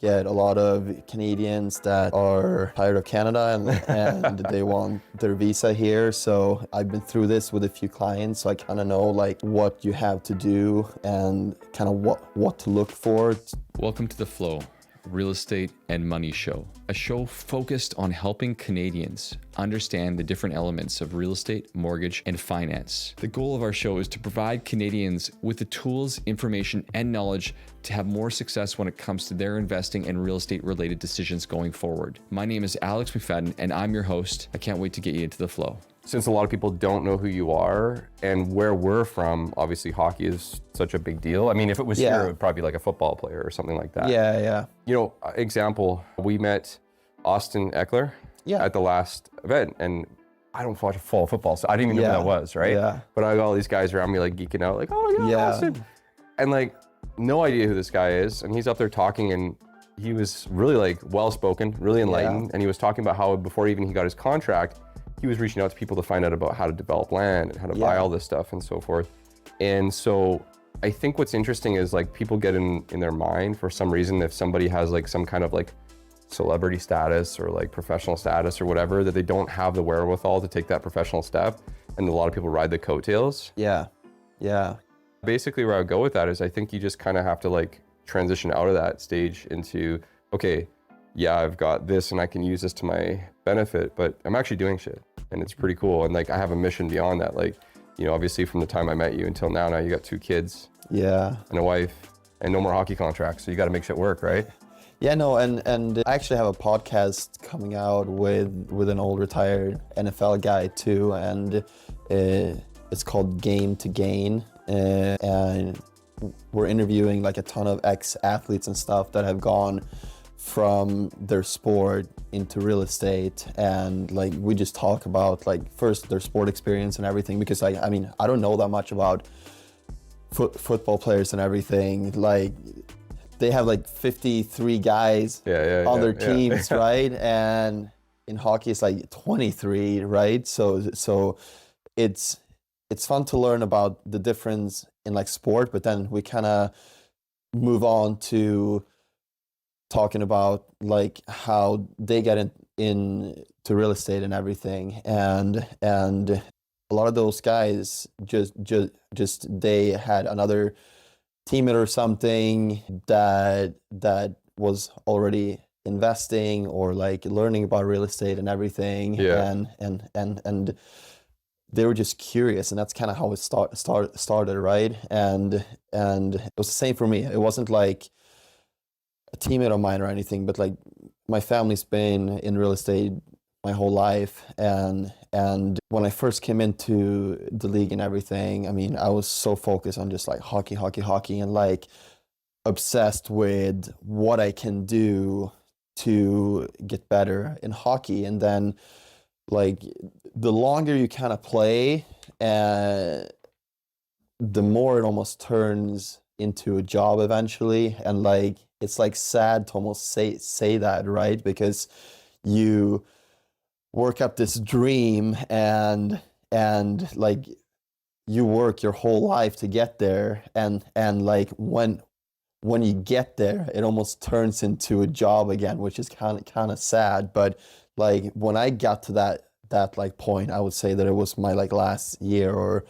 get a lot of Canadians that are tired of Canada and they want their visa here. So I've been through this with a few clients, so I kind of know like what you have to do and kind of what to look for. Welcome to The Flow, Real Estate and Money Show, a show focused on helping Canadians understand the different elements of real estate, mortgage, and finance. The goal of our show is to provide Canadians with the tools, information, and knowledge to have more success when it comes to their investing and real estate related decisions going forward. My name is Alex McFadyen, and I'm your host. I can't wait to get you into the flow. Since a lot of people don't know who you are and where we're from, obviously hockey is such a big deal. I mean, if it was here, it would probably be like a football player or something like that. Yeah. You know, example, we met Austin Eckler at the last event, and I don't watch full football, so I didn't even know who that was, right? Yeah. But I got all these guys around me like geeking out, like, oh yeah, Austin. And like, no idea who this guy is. And he's up there talking, and he was really like well-spoken, really enlightened. And he was talking about how before even he got his contract, he was reaching out to people to find out about how to develop land and how to buy all this stuff and so forth. And so I think what's interesting is like people get in their mind for some reason, if somebody has like some kind of like celebrity status or like professional status or whatever, that they don't have the wherewithal to take that professional step. And a lot of people ride the coattails. Yeah. Basically where I would go with that is I think you just kind of have to like transition out of that stage into, okay, yeah, I've got this and I can use this to my benefit, but I'm actually doing shit and it's pretty cool. And like, I have a mission beyond that. Like, you know, obviously from the time I met you until now you got 2 kids and a wife and no more hockey contracts. So you got to make shit work, right? Yeah, no, and I actually have a podcast coming out with an old retired NFL guy too, and it's called Game to Gain, and we're interviewing like a ton of ex-athletes and stuff that have gone from their sport into real estate, and like we just talk about like first their sport experience and everything, because I mean I don't know that much about football players and everything. Like they have like 53 guys on their teams, right? And in hockey it's like 23, right? So it's fun to learn about the difference in like sport, but then we kind of move on to talking about like how they get into real estate and everything, and a lot of those guys just they had another teammate or something that was already investing or like learning about real estate and everything, and they were just curious, and that's kind of how it started, right? And it was the same for me. It wasn't like a teammate of mine or anything, but like my family's been in real estate my whole life, and when I first came into the league and everything, I mean, I was so focused on just like hockey, and like obsessed with what I can do to get better in hockey. And then like the longer you kind of play, the more it almost turns into a job eventually. And like it's like sad to almost say that, right? Because you work up this dream and like you work your whole life to get there, and like when you get there it almost turns into a job again, which is kind of sad. But like when I got to that like point, I would say that it was my like last year or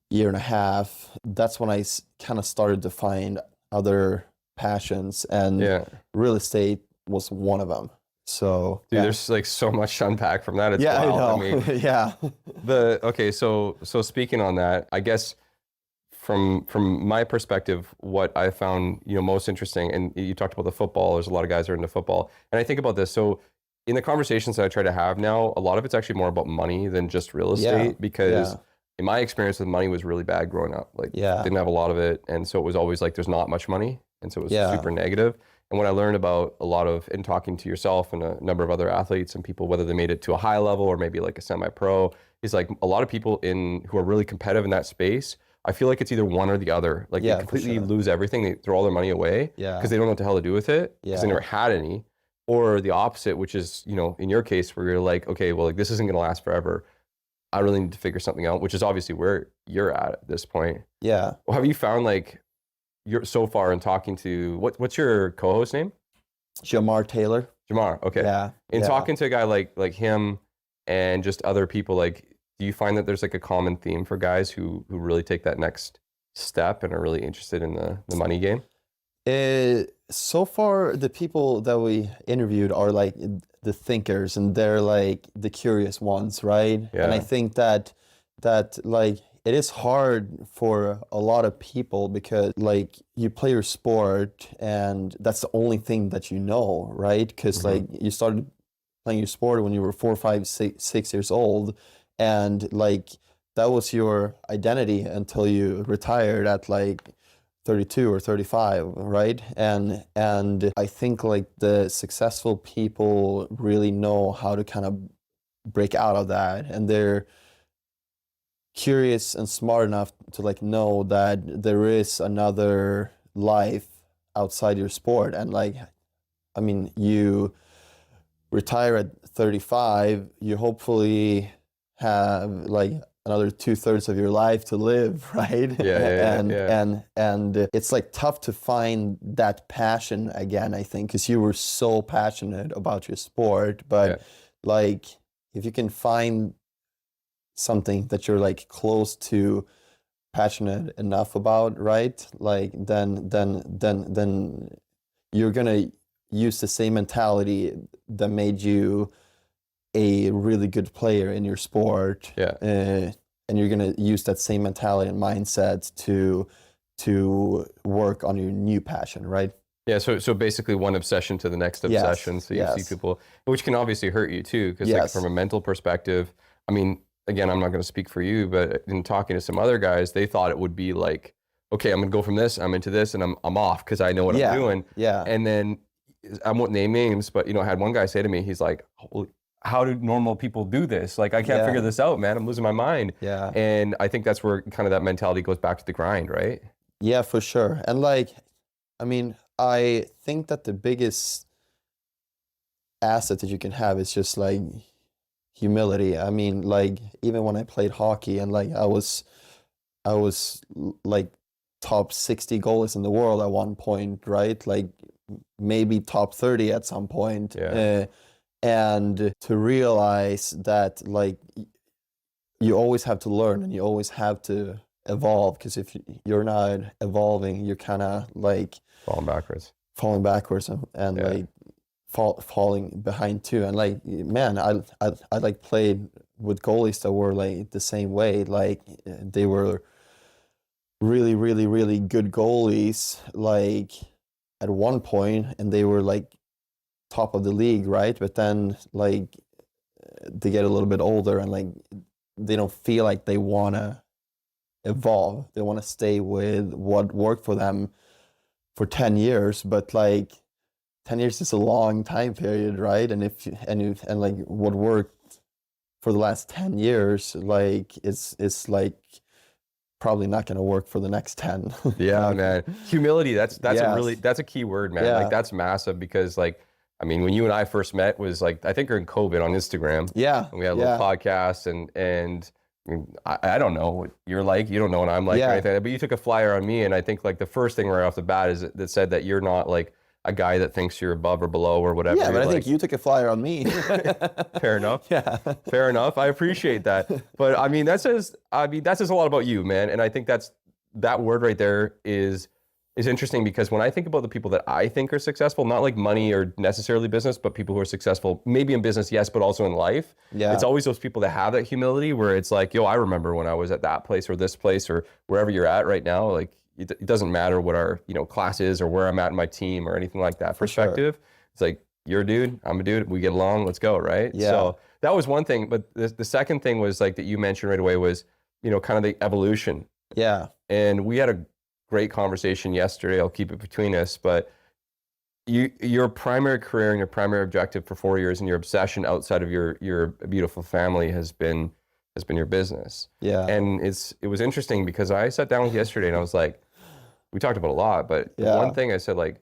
year and a half. That's when I kind of started to find other passions, and real estate was one of them. So dude, there's like so much to unpack from that. It's wild. I know. Okay, so speaking on that, I guess from my perspective, what I found, you know, most interesting, and you talked about the football, there's a lot of guys who are into football, and I think about this. So in the conversations that I try to have now, a lot of it's actually more about money than just real estate, because in my experience with money was really bad growing up. Like didn't have a lot of it, and so it was always like there's not much money, and so it was super negative. And what I learned about a lot of, in talking to yourself and a number of other athletes and people, whether they made it to a high level or maybe like a semi-pro, is like a lot of people who are really competitive in that space, I feel like it's either one or the other. Like they completely lose everything. They throw all their money away because they don't know what the hell to do with it because they never had any. Or the opposite, which is, you know, in your case where you're like, okay, well, like this isn't going to last forever. I really need to figure something out, which is obviously where you're at this point. Yeah. Well, have you found like, you're so far in talking to, what's your co-host name? Jamar Taylor. Jamar, okay. Yeah. In yeah. talking to a guy like him and just other people, like, do you find that there's like a common theme for guys who really take that next step and are really interested in the money game? So far, the people that we interviewed are like the thinkers, and they're like the curious ones, right? And I Yeah. think that like it is hard for a lot of people because like you play your sport and that's the only thing that you know, right? Because like you started playing your sport when you were 4, 5, 6 years old, and like that was your identity until you retired at like 32 or 35, right? And I think like the successful people really know how to kind of break out of that, and they're curious and smart enough to like know that there is another life outside your sport. And like, I mean, you retire at 35, you hopefully have like another 2/3 of your life to live, right? And it's like tough to find that passion again, I think, because you were so passionate about your sport. But like, if you can find something that you're like close to, passionate enough about, right? Like then you're gonna use the same mentality that made you a really good player in your sport. And you're gonna use that same mentality and mindset to work on your new passion, right? Yeah, so basically one obsession to the next obsession. So you see people, which can obviously hurt you too, because like from a mental perspective, I mean, again, I'm not going to speak for you, but in talking to some other guys, they thought it would be like, okay, I'm going to go from this, I'm into this, and I'm off because I know what I'm doing. And then I won't name names, but I had one guy say to me, he's like, "Holy, how do normal people do this? Like, I can't figure this out, man. I'm losing my mind." And I think that's where kind of that mentality goes back to the grind, right? Yeah, for sure. And like, I mean, I think that the biggest asset that you can have is just like humility. I mean, like even when I played hockey and like I was like top 60 goalies in the world at one point, right? Like maybe top 30 at some point. And to realize that like you always have to learn and you always have to evolve, because if you're not evolving, you're kind of like falling backwards and like falling behind too. And like, man, I like played with goalies that were like the same way. Like they were really, really, really good goalies like at one point, and they were like top of the league, right? But then like they get a little bit older and like they don't feel like they want to evolve. They want to stay with what worked for them for 10 years, but like 10 years is a long time period, right? And if you, and like what worked for the last 10 years, like it's like probably not going to work for the next 10. Yeah, man. Humility, that's a key word, man. Like that's massive, because like, I mean, when you and I first met was like, I think during COVID on Instagram. And we had a little podcast, and I mean, I don't know what you're like. You don't know what I'm like or anything. But you took a flyer on me, and I think like the first thing right off the bat is that said that you're not like a guy that thinks you're above or below or whatever. Yeah, but I think you took a flyer on me. Fair enough. Fair enough. I appreciate that. But I mean, that says a lot about you, man. And I think that word right there is interesting, because when I think about the people that I think are successful, not like money or necessarily business, but people who are successful, maybe in business, yes, but also in life. It's always those people that have that humility where it's like, yo, I remember when I was at that place or this place or wherever you're at right now. Like it doesn't matter what our class is or where I'm at in my team or anything like that. Perspective. It's like, you're a dude, I'm a dude, we get along, let's go, right? So that was one thing. But the second thing was like that you mentioned right away was, kind of the evolution. And we had a great conversation yesterday. I'll keep it between us, but your primary career and your primary objective for 4 years and your obsession outside of your beautiful family has been your business. And it was interesting because I sat down with you yesterday and I was like, we talked about a lot, but one thing I said, like,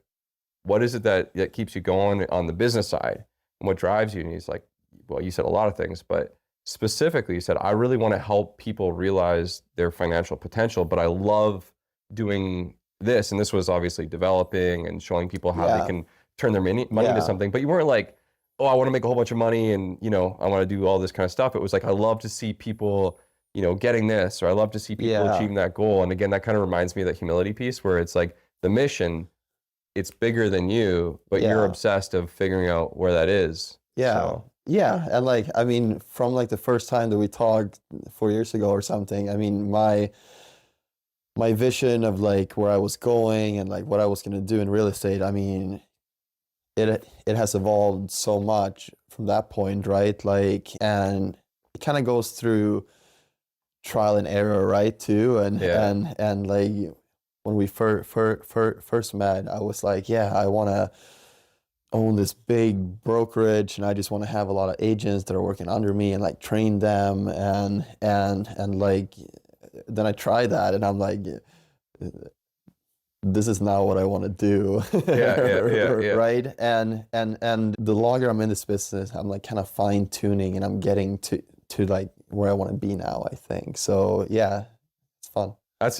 what is it that keeps you going on the business side and what drives you? And he's like, well, you said a lot of things, but specifically you said, I really want to help people realize their financial potential, but I love doing this. And this was obviously developing and showing people how they can turn their money Yeah. into something. But you weren't like, oh, I want to make a whole bunch of money and, you know, I want to do all this kind of stuff. It was like, I love to see people, you know, getting this, or I love to see people Yeah. achieving that goal. And again, that kind of reminds me of that humility piece where it's like the mission, it's bigger than you, but you're Yeah. obsessed of figuring out where that is. Yeah. So, Yeah. And like, I mean, from like the first time that we talked 4 years ago or something, I mean, my vision of like where I was going and like what I was going to do in real estate, I mean, it has evolved so much from that point, right? Like, and it kind of goes through trial and error, right? Too. And Yeah. and like when we first met, I was like, yeah, I want to own this big brokerage, and I just want to have a lot of agents that are working under me and like train them, and like then I tried that, and I'm like, this is not what I want to do. Yeah. Right? And the longer I'm in this business, I'm like kind of fine tuning, and I'm getting to like where I want to be now, I think. So yeah, it's fun.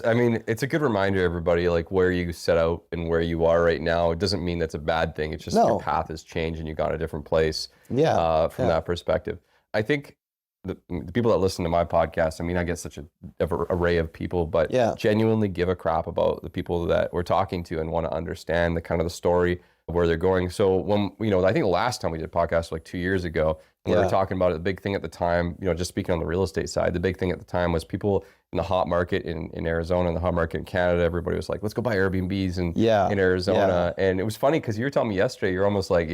I mean, it's a good reminder, everybody, like where you set out and where you are right now. It doesn't mean that's a bad thing. It's just your path has changed and you got a different place from that perspective. I think the people that listen to my podcast, I mean, I get such an array of people, but genuinely give a crap about the people that we're talking to and want to understand the kind of the story of where they're going. So when, you know, I think the last time we did a podcast like 2 years ago, we were talking about it, the big thing at the time, you know, just speaking on the real estate side, the big thing at the time was people in the hot market in Arizona and the hot market in Canada, everybody was like, let's go buy Airbnbs in Arizona. And it was funny because you were telling me yesterday, you're almost like,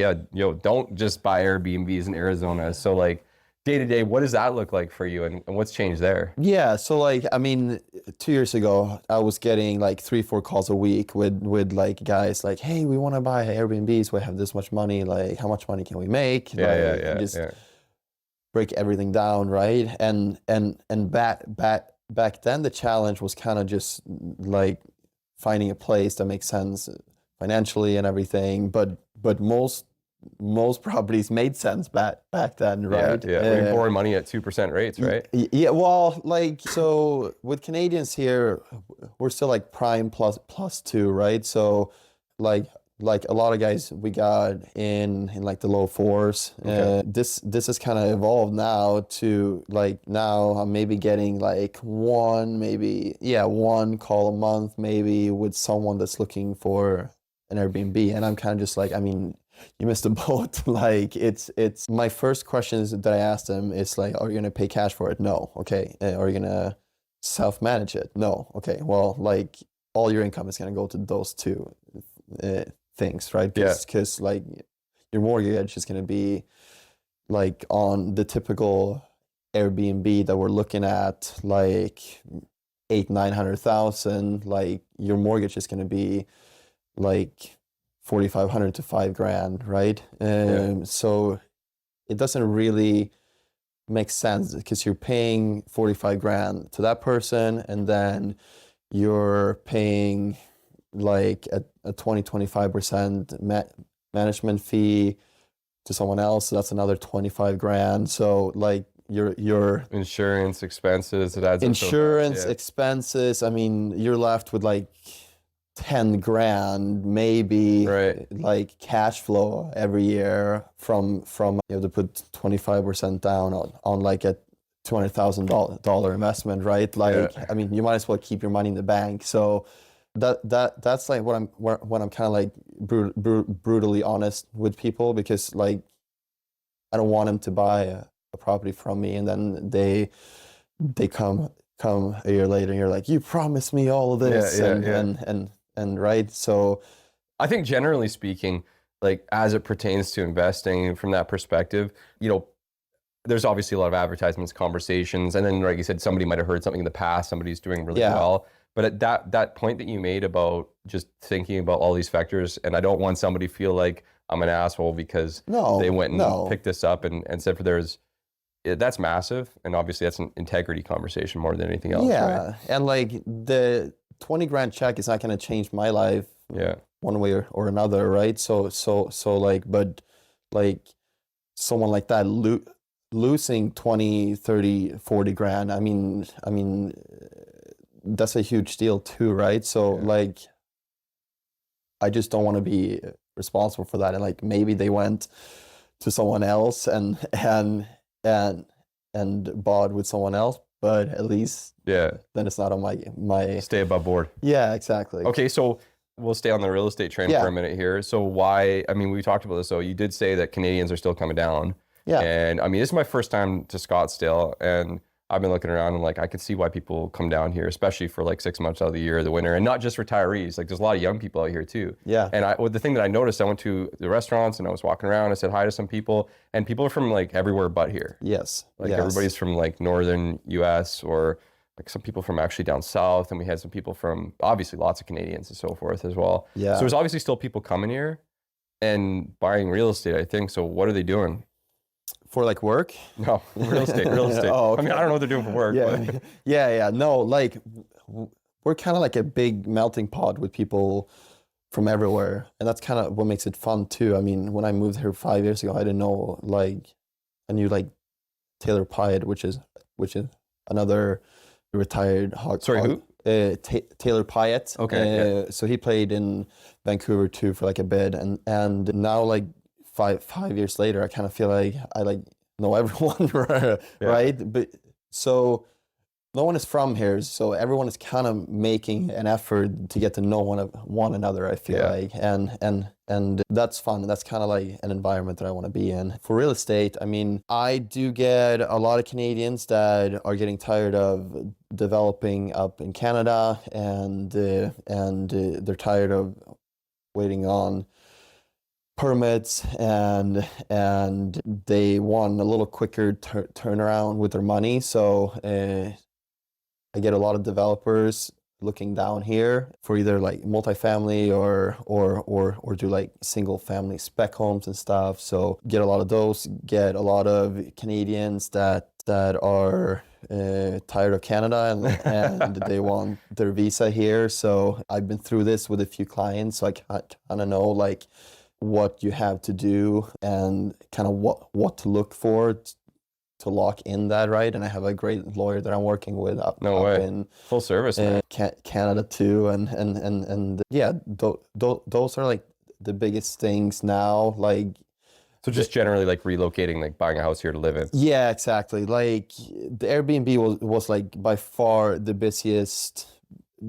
don't just buy Airbnbs in Arizona. So like day to day, what does that look like for you and what's changed there? Yeah, so like, I mean, 2 years ago, I was getting like 3-4 calls a week with like guys like, hey, we want to buy Airbnbs. We have this much money. Like, how much money can we make? Just break everything down, right? And back then, the challenge was kind of just like finding a place that makes sense financially and everything. But most properties made sense back then, right? We're borrowing money at 2% rates, right? Yeah, well, like, so with Canadians here, we're still like prime plus two, right? So like a lot of guys we got in like the low fours. This has kind of evolved now to like, now I'm maybe getting like one call a month maybe with someone that's looking for an Airbnb, and I'm kind of just like, I mean, you missed the boat. Like, it's my first questions that I asked them is like, are you gonna pay cash for it? No. Okay. Are you gonna self-manage it? No. Okay. Well, like, all your income is gonna go to those two things, right? Because like your mortgage is gonna be like on the typical Airbnb that we're looking at, like 800,000-900,000. Like, your mortgage is gonna be like 4,500 to $5,000, right? So it doesn't really make sense because you're paying 45,000 to that person, and then you're paying like a 20-25% management fee to someone else. So that's another 25,000. So like your insurance expenses, it adds insurance expenses. I mean, you're left with like 10,000 maybe, like cash flow every year from you have to put 25% down on like a $200,000 investment, right? Like, I mean, you might as well keep your money in the bank. So that's like what I'm kind of like brutally honest with people, because like I don't want them to buy a property from me and then they come a year later and you're like, you promised me all of this, and right. So I think generally speaking, like as it pertains to investing from that perspective, you know, there's obviously a lot of advertisements, conversations, and then, like you said, somebody might have heard something in the past, somebody's doing really well. But at that point that you made about just thinking about all these factors, and I don't want somebody to feel like I'm an asshole because they went and picked this up and said that's massive. And obviously that's an integrity conversation more than anything else. Yeah. Right? And like the 20,000 check is not going to change my life one way or another, right? So like, but like someone like that losing 20, 30, 40 grand, I mean that's a huge deal too, right? So like, I just don't want to be responsible for that, and like maybe they went to someone else and bought with someone else, but at least then it's not on my Stay above board. Yeah, exactly. Okay, so we'll stay on the real estate train for a minute here. So why, I mean, we talked about this, so you did say that Canadians are still coming down. Yeah. And I mean, this is my first time to Scottsdale, and I've been looking around and like I can see why people come down here, especially for like 6 months out of the year, the winter, and not just retirees. Like there's a lot of young people out here too. Yeah. And the thing that I noticed, I went to the restaurants and I was walking around. I said hi to some people, and people are from like everywhere but here. Yes. Like everybody's from like northern U.S. or like some people from actually down south, and we had some people from obviously lots of Canadians and so forth as well. Yeah. So there's obviously still people coming here and buying real estate, I think. So what are they doing? For like work? No, real estate. Oh, okay. I mean, I don't know what they're doing for work. Yeah, But. yeah. No, like we're kind of like a big melting pot with people from everywhere, and that's kind of what makes it fun too. I mean, when I moved here 5 years ago, I didn't know like I knew like Taylor Pyatt, which is another retired hockey. Sorry, who? Taylor Pyatt. Okay. So he played in Vancouver too for like a bit, and now like five years later, I kind of feel like I like know everyone, right? But so no one is from here, so everyone is kind of making an effort to get to know one another. I feel like, and that's fun. That's kind of like an environment that I want to be in. For real estate, I mean, I do get a lot of Canadians that are getting tired of developing up in Canada, and they're tired of waiting on permits, and they want a little quicker turnaround with their money. So I get a lot of developers looking down here for either like multifamily or do like single family spec homes and stuff. So get a lot of those. Get a lot of Canadians that are tired of Canada and they want their visa here. So I've been through this with a few clients, so I kind of know like what you have to do and kind of what to look for to lock in that, right? And I have a great lawyer that I'm working with up in full service, Canada too, and yeah, those are like the biggest things now. Like, so just generally like relocating, like buying a house here to live in. Yeah, exactly. Like the Airbnb was like by far the busiest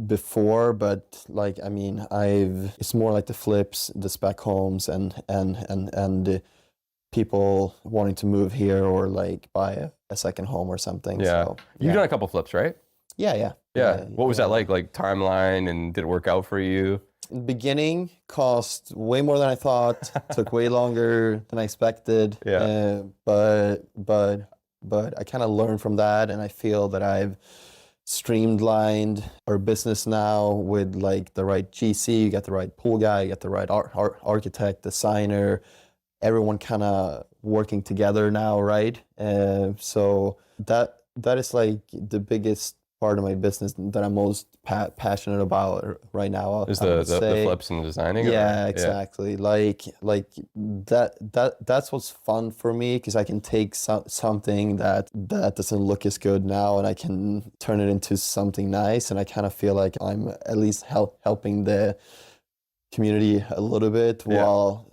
before, but like I mean, it's more like the flips, the spec homes, and people wanting to move here or like buy a second home or something. Yeah. So, You've done a couple flips, right? Yeah. What was that like? Like timeline, and did it work out for you? In the beginning, cost way more than I thought. Took way longer than I expected. Yeah. But I kind of learned from that, and I feel that I've streamlined our business now with like the right GC. You got the right pool guy. You got the right architect, designer. Everyone kind of working together now, right? So that is like the biggest part of my business that I'm most passionate about right now. Is the flips and designing? Yeah, exactly. Like that's what's fun for me, because I can take something that doesn't look as good now and I can turn it into something nice, and I kind of feel like I'm at least helping the community a little bit while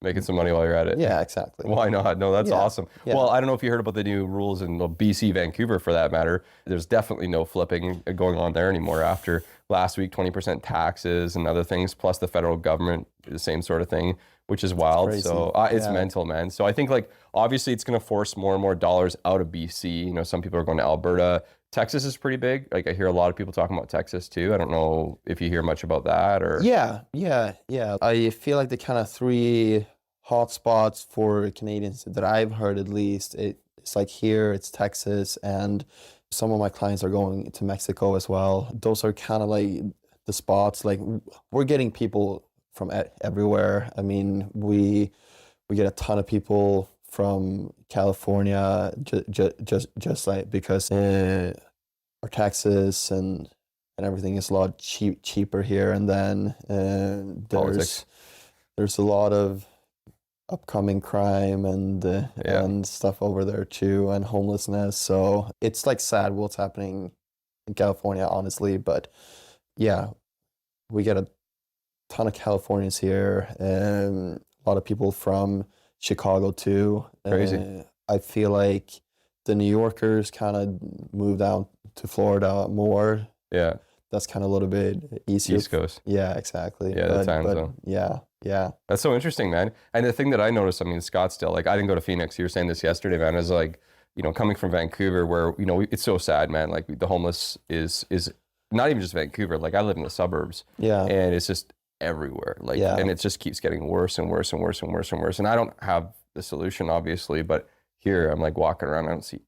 making some money while you're at it. Yeah, exactly. Why not? No, that's awesome. Yeah. Well, I don't know if you heard about the new rules in BC, Vancouver for that matter. There's definitely no flipping going on there anymore after last week, 20% taxes and other things, plus the federal government, the same sort of thing, which is wild. Crazy. So it's mental, man. So I think like, obviously it's going to force more and more dollars out of BC. You know, some people are going to Alberta. Texas is pretty big. Like I hear a lot of people talking about Texas too. I don't know if you hear much about that or. Yeah. I feel like the kind of three hotspots for Canadians that I've heard, at least, it's like here, it's Texas, and some of my clients are going to Mexico as well. Those are kind of like the spots. Like we're getting people from everywhere. I mean, we get a ton of people from California, just like because our taxes and everything is a lot cheaper here. And then there's a lot of upcoming crime and stuff over there too, and homelessness. So it's like sad what's happening in California, honestly. But yeah, we get a ton of Californians here, a lot of people from Chicago too. Crazy. I feel like the New Yorkers kind of moved out to Florida more. Yeah. That's kind of a little bit easier. East Coast. Yeah, exactly. Yeah, the time zone. Yeah. That's so interesting, man. And the thing that I noticed, I mean, Scottsdale, like I didn't go to Phoenix. You were saying this yesterday, man. Is like, you know, coming from Vancouver, where it's so sad, man. Like the homeless is not even just Vancouver. Like I live in the suburbs, Yeah. and it's just everywhere. Like, Yeah. and it just keeps getting worse and worse and worse and worse and worse. And I don't have the solution, obviously, but here I'm like walking around, I don't see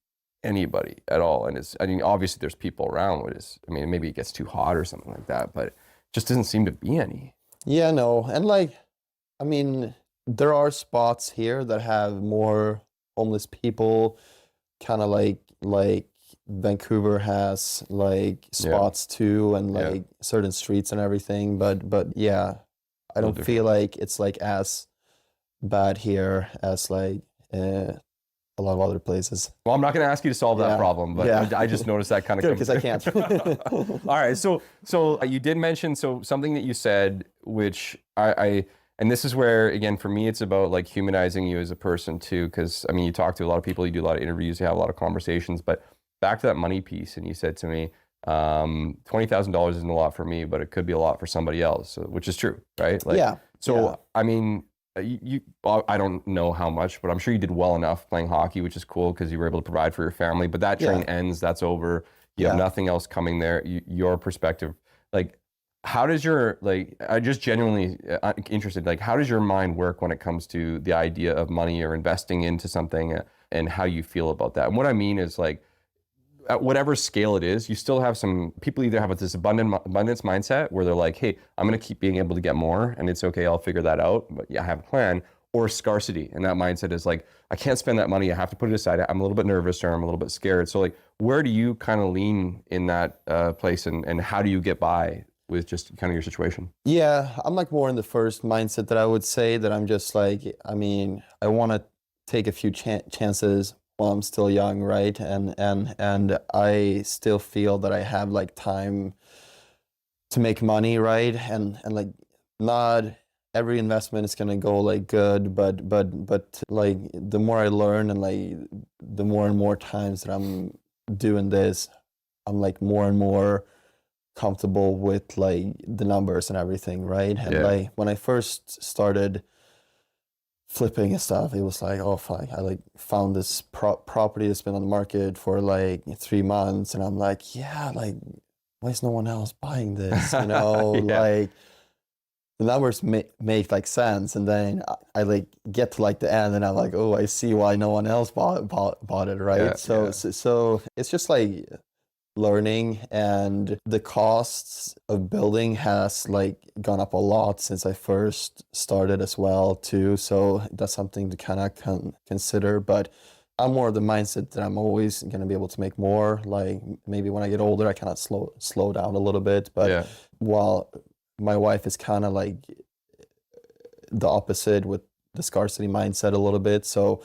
anybody at all. And I mean, obviously there's people around. I mean, maybe it gets too hot or something like that, but it just doesn't seem to be any. Yeah, no. And like, I mean, there are spots here that have more homeless people, kind of like Vancouver has like spots too, and like certain streets and everything. But yeah, I don't feel like it's like as bad here as like a lot of other places. Well, I'm not going to ask you to solve that problem, but I just noticed that kind of. Good, because I can't. All right, so you did mention something that you said, which and this is where, again, for me, it's about like humanizing you as a person too, because I mean, you talk to a lot of people, you do a lot of interviews, you have a lot of conversations, but back to that money piece, and you said to me, $20,000 isn't a lot for me, but it could be a lot for somebody else, which is true, right? Like, yeah. So, I mean, I don't know how much, but I'm sure you did well enough playing hockey, which is cool because you were able to provide for your family. But that train ends, that's over. You have nothing else coming there. Your perspective, like, how does I just genuinely interested, like, how does your mind work when it comes to the idea of money or investing into something, and how you feel about that? And what I mean is, like, at whatever scale it is, you still have some people either have this abundance mindset where they're like, hey, I'm going to keep being able to get more and it's okay, I'll figure that out, but I have a plan. Or scarcity. And that mindset is like, I can't spend that money, I have to put it aside. I'm a little bit nervous or I'm a little bit scared. So like, where do you kind of lean in that place, and how do you get by with just kind of your situation? Yeah, I'm like more in the first mindset, that I would say that I'm just like, I mean, I want to take a few chances while I'm still young, right? And I still feel that I have like time to make money, right? And like, not every investment is gonna go like good, but like the more I learn, and like the more and more times that I'm doing this, I'm like more and more comfortable with like the numbers and everything, right? And like when I first started flipping and stuff, it was like, oh fuck, I like found this property that's been on the market for like 3 months, and I'm like, yeah, like why is no one else buying this? You know, like the numbers make like sense, and then I like get to like the end, and I'm like, oh, I see why no one else bought it, right? So it's just like learning, and the costs of building has like gone up a lot since I first started as well too. So that's something to kind of consider. But I'm more of the mindset that I'm always going to be able to make more. Like maybe when I get older, I kind of slow down a little bit. But while my wife is kind of like the opposite, with the scarcity mindset a little bit. So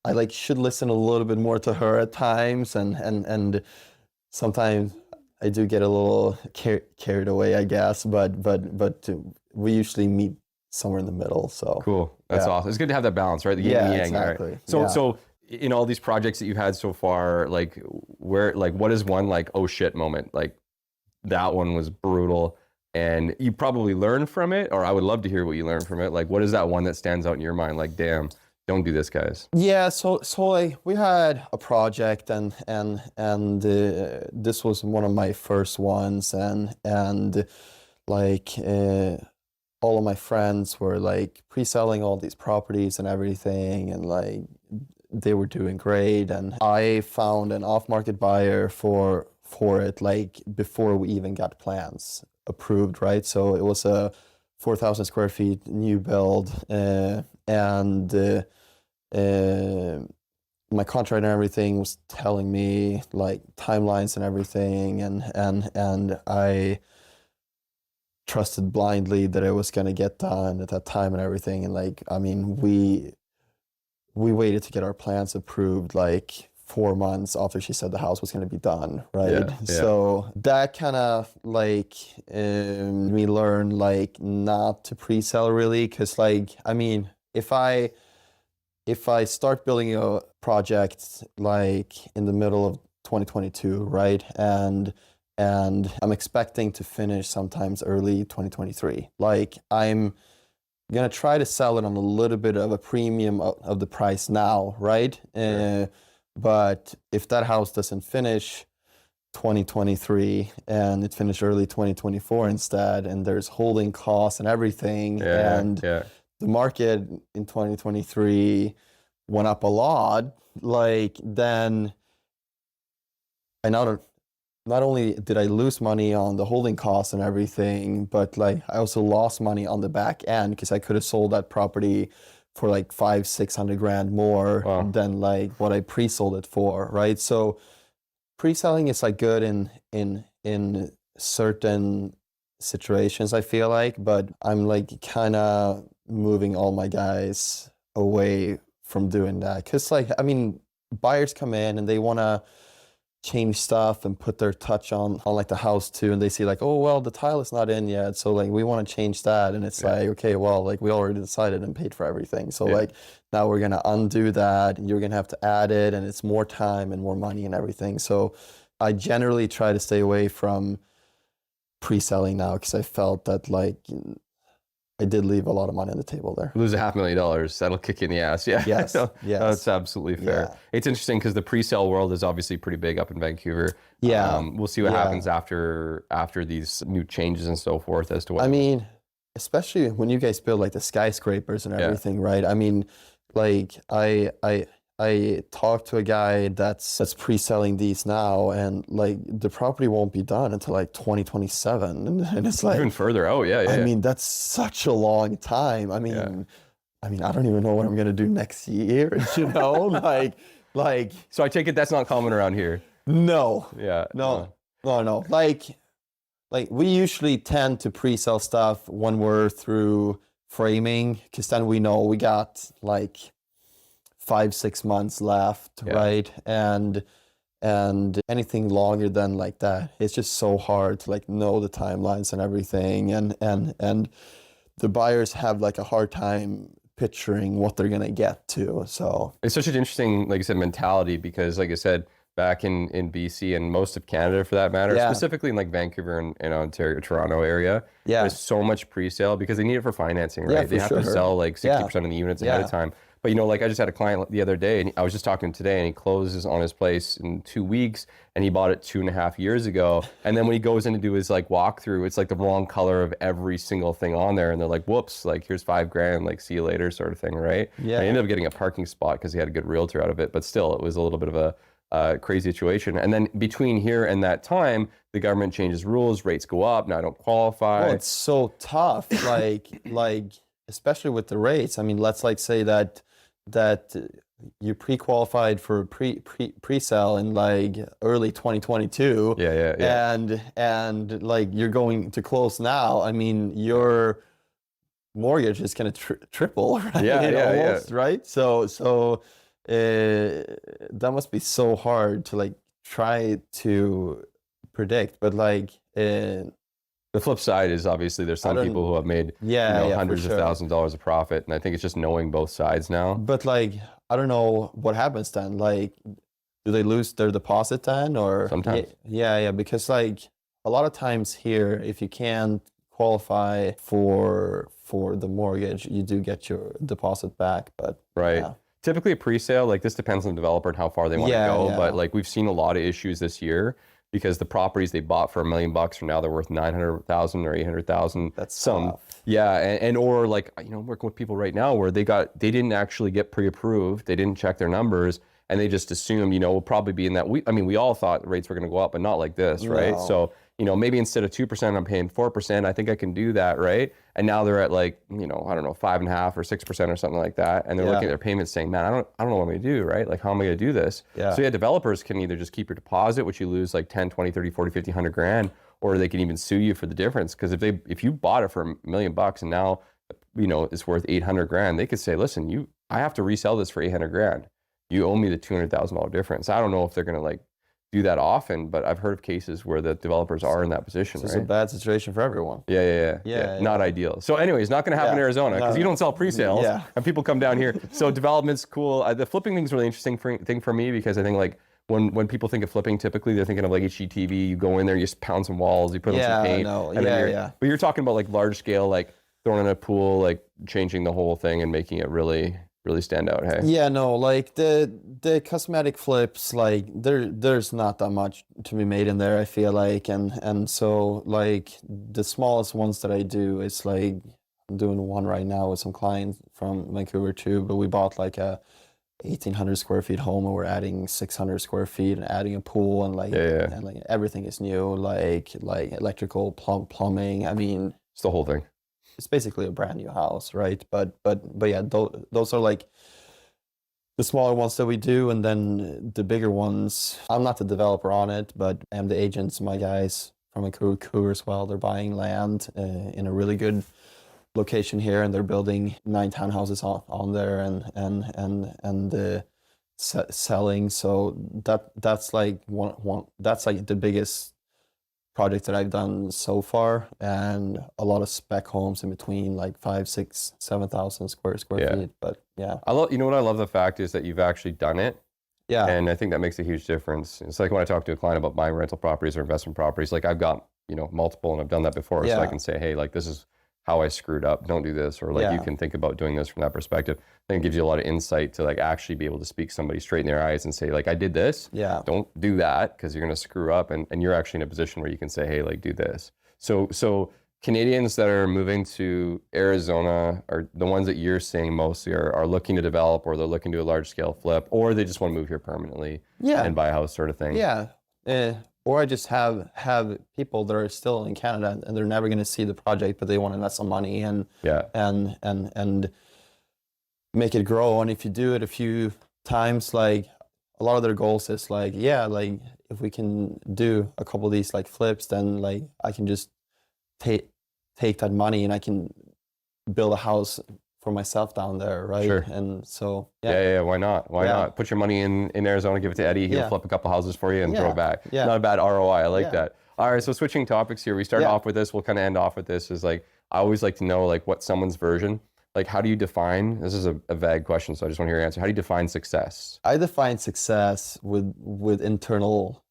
I like should listen a little bit more to her at times, and sometimes I do get a little carried away, I guess, but we usually meet somewhere in the middle. So cool. That's awesome. It's good to have that balance, right? The yin and yang. Exactly. Right? So in all these projects that you've had so far, like what is one like, oh shit moment? Like that one was brutal and you probably learned from it, or I would love to hear what you learned from it. Like what is that one that stands out in your mind? Like, damn, don't do this, guys. Yeah, so like we had a project, and this was one of my first ones, and like all of my friends were like pre-selling all these properties and everything, and like they were doing great, and I found an off-market buyer for it like before we even got plans approved, right? So it was a 4,000 square feet new build, and my contract and everything was telling me like timelines and everything, and I trusted blindly that it was gonna get done at that time and everything. And like, I mean, we waited to get our plans approved like 4 months after she said the house was going to be done, right? Yeah, yeah. So that kind of like we learned like not to pre-sell really, because like, I mean, if I start building a project like in the middle of 2022, right, and I'm expecting to finish sometimes early 2023, like I'm gonna try to sell it on a little bit of a premium of the price now, right? Sure. But if that house doesn't finish 2023 and it finished early 2024 instead, and there's holding costs and everything, Yeah, and yeah. the market in 2023 went up a lot, like then I not only did I lose money on the holding costs and everything, but like I also lost money on the back end because I could have sold that property for like 500-600 grand more Wow. than like what I pre-sold it for, right? So pre-selling is like good in certain situations, I feel like, but I'm like kind of moving all my guys away from doing that, because like, I mean, buyers come in and they want to change stuff and put their touch on like the house too, and they see like, oh well, the tile is not in yet, so like we want to change that, and it's like, okay, well, like we already decided and paid for everything, so like now we're gonna undo that, and you're gonna have to add it, and it's more time and more money and everything. So I generally try to stay away from pre-selling now, because I felt that like I did leave a lot of money on the table there. Lose $500,000, that'll kick you in the ass. Yeah. Yes. No, Yes. that's absolutely fair. Yeah. It's interesting because the pre-sale world is obviously pretty big up in Vancouver. Yeah. We'll see what happens after these new changes and so forth as to what. I mean, especially when you guys build like the skyscrapers and everything, right? I mean, like I talked to a guy that's pre-selling these now, and like the property won't be done until like 2027, and it's like even further. Oh yeah, yeah. I yeah. mean, that's such a long time. I mean, I don't even know what I'm gonna do next year. You know, like. So I take it that's not common around here. No. Yeah. No. Like we usually tend to pre-sell stuff when we're through framing, because then we know we got like 5-6 months left, right? And anything longer than like that, it's just so hard to like know the timelines and everything, and the buyers have like a hard time picturing what they're gonna get to. So it's such an interesting, like I said, mentality, because like I said, back in BC and most of Canada for that matter, specifically in like Vancouver and Ontario, Toronto area, there's so much pre-sale because they need it for financing, right? They have to sell like 60% of the units ahead of time. But you know, like I just had a client the other day, and I was just talking today, and he closes on his place in 2 weeks, and he bought it 2.5 years ago. And then when he goes in to do his like walkthrough, it's like the wrong color of every single thing on there, and they're like, "Whoops! Like here's $5,000, like see you later," sort of thing, right? yeah, And he ended up getting a parking spot because he had a good realtor out of it, but still, it was a little bit of a crazy situation. And then between here and that time, the government changes rules, rates go up. Now I don't qualify. Well, it's so tough, like especially with the rates. I mean, let's like say that you pre-qualified for pre-sale in like early 2022. Yeah. And like you're going to close now. I mean, your mortgage is gonna triple, right? Almost, right? So that must be so hard to like try to predict, but like the flip side is obviously there's some people who have made hundreds of thousands of dollars of profit, and I think it's just knowing both sides now. But like, I don't know what happens then. Like, do they lose their deposit then, or sometimes? Yeah, because like a lot of times here, if you can't qualify for the mortgage, you do get your deposit back. But typically a pre-sale, like this depends on the developer and how far they want to go. But like we've seen a lot of issues this year, because the properties they bought for $1 million are now they're worth 900,000 or 800,000. That's tough. And or like, you know, I'm working with people right now where they didn't actually get pre-approved, they didn't check their numbers, and they just assumed, you know, we'll probably be in that. We all thought rates were going to go up, but not like this, right? So, you know, maybe instead of 2%, I'm paying 4%. I think I can do that, right? And now they're at like, you know, I don't know, 5.5% or 6% or something like that, and they're looking at their payments saying, man, I don't know what I'm going to do, right? Like, how am I going to do this? So developers can either just keep your deposit, which you lose like 10, 20, 30, 40, 50, 100 grand, or they can even sue you for the difference. Because if you bought it for $1 million and now, you know, it's worth 800 grand, they could say, listen, I have to resell this for 800 grand. you owe me the $200,000 difference. I don't know if they're going to like do that often, but I've heard of cases where the developers are in that position, So right? it's a bad situation for everyone. Yeah. Not ideal. So anyway, it's not going to happen in Arizona because you don't sell pre-sales and people come down here. So development's cool. The flipping thing's a really interesting thing for me because I think like when people think of flipping, typically they're thinking of like HGTV. You go in there, you just pound some walls, you put on some paint. But you're talking about like large scale, like throwing in a pool, like changing the whole thing and making it really stand out, hey? Yeah, no, like the cosmetic flips, like there's not that much to be made in there, I feel like, and so like the smallest ones that I do is like I'm doing one right now with some clients from Vancouver too, but we bought like a 1,800 square feet home and we're adding 600 square feet and adding a pool and like and like everything is new, like electrical, plumbing. I mean, it's the whole thing. It's basically a brand new house, right? But yeah, those are like the smaller ones that we do, and then the bigger ones. I'm not the developer on it, but I'm the agents. My guys from Vancouver as well. They're buying land in a really good location here, and they're building 9 townhouses on there, and selling. So that's like one that's like the biggest project that I've done so far, and a lot of spec homes in between, like 5, 6, 7,000 square feet. But yeah, you know what I love the fact is that you've actually done it. Yeah. And I think that makes a huge difference. It's like when I talk to a client about buying rental properties or investment properties, like I've got, multiple and I've done that before. So I can say, hey, like this is how I screwed up. Don't do this. Or like you can think about doing this from that perspective. I think it gives you a lot of insight to like actually be able to speak somebody straight in their eyes and say like, I did this. Yeah. Don't do that because you're going to screw up. And you're actually in a position where you can say, hey, like do this. So Canadians that are moving to Arizona are the ones that you're seeing mostly are looking to develop, or they're looking to do a large scale flip, or they just want to move here permanently and buy a house sort of thing. Yeah. Or I just have people that are still in Canada and they're never going to see the project, but they want to invest some money and make it grow. And if you do it a few times, like a lot of their goals is like, like if we can do a couple of these like flips, then like I can just take that money and I can build a house for myself down there, right? Sure. And so why not? Why not? Put your money in Arizona, give it to Eddie, he'll flip a couple houses for you and throw it back. Not a bad ROI. I like that. All right, so switching topics here. We started off with this, we'll kind of end off with this, is like I always like to know like what someone's version, like how do you define, this is a vague question, so I just want to hear your answer. How do you define success? I define success with internal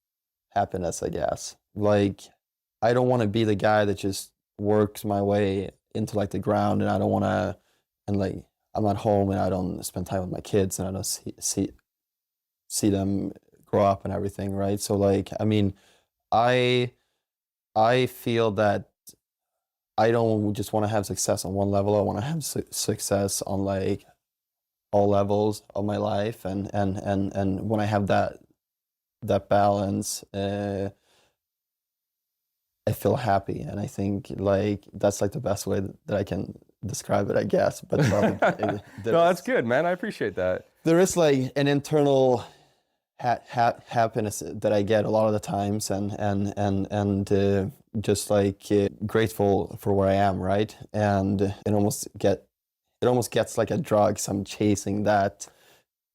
happiness, I guess. Like I don't want to be the guy that just works my way into like the ground, and I don't want to, and like I'm at home and I don't spend time with my kids and I don't see them grow up and everything, right? So like, I mean, I feel that I don't just want to have success on one level. I want to have success on like all levels of my life, and when I have that balance, I feel happy, and I think like that's like the best way that I can describe it, I guess. But no, that's good, man. I appreciate that. There is like an internal happiness that I get a lot of the times, and just like grateful for where I am, right? And it almost gets like a drug. So I'm chasing that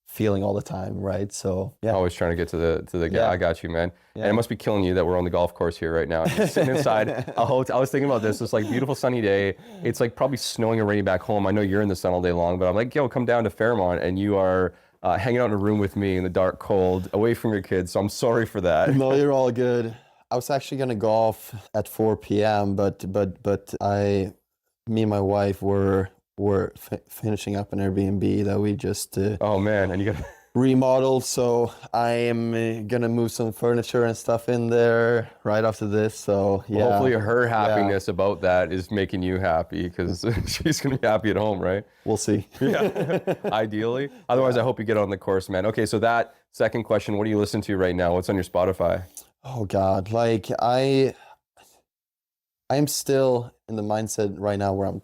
feeling all the time, right? So always trying to get to the guy. I got you, man. And it must be killing you that we're on the golf course here right now. Just sitting inside a hotel. I was thinking about this. It's like beautiful sunny day. It's like probably snowing and raining back home. I know you're in the sun all day long, but I'm like, yo, come down to Fairmont, and you are hanging out in a room with me in the dark, cold, away from your kids. So I'm sorry for that. No, you're all good. I was actually gonna golf at 4 p.m., but me and my wife were finishing up an Airbnb that we just oh man, and you got remodeled. So I am gonna move some furniture and stuff in there right after this. So well, hopefully her happiness about that is making you happy, because she's gonna be happy at home, right? We'll see. Ideally. Otherwise, I hope you get on the course, man. Okay, so that second question, what do you listen to right now? What's on your Spotify? Oh God, like I am still in the mindset right now where I'm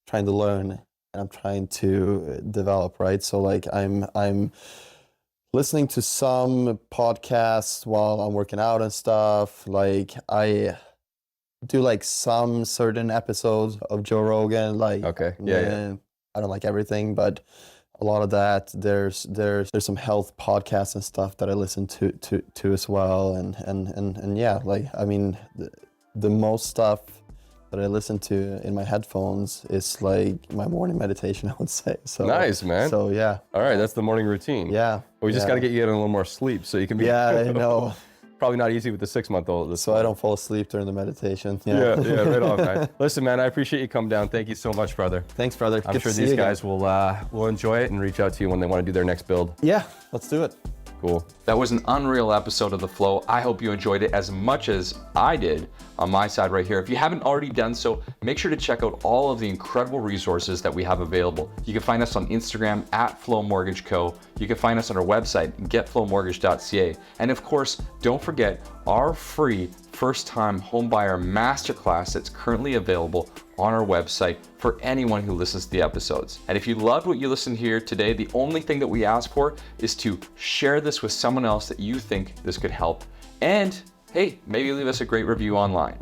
trying to learn and I'm trying to develop, right? So like I'm listening to some podcasts while I'm working out and stuff. Like I do like some certain episodes of Joe Rogan, like okay. I don't like everything, but a lot of that. There's some health podcasts and stuff that I listen to as well, and yeah, like I mean, the most stuff that I listen to in my headphones is like my morning meditation, I would say. So nice, man. So yeah. All right, that's the morning routine. Yeah. We just got to get you getting a little more sleep so you can be. Yeah, I know. Probably not easy with the 6-month-old. So I don't fall asleep during the meditation. Yeah, right on, man. Listen, man, I appreciate you coming down. Thank you so much, brother. Thanks, brother. I'm sure these guys will enjoy it and reach out to you when they want to do their next build. Yeah, let's do it. Cool. That was an unreal episode of The Flow. I hope you enjoyed it as much as I did on my side right here. If you haven't already done so, make sure to check out all of the incredible resources that we have available. You can find us on Instagram at Flow Mortgage Co. You can find us on our website, getflowmortgage.ca. And of course, don't forget our free first-time homebuyer masterclass that's currently available on our website for anyone who listens to the episodes. And if you loved what you listened here today, the only thing that we ask for is to share this with someone else that you think this could help. And hey, maybe leave us a great review online.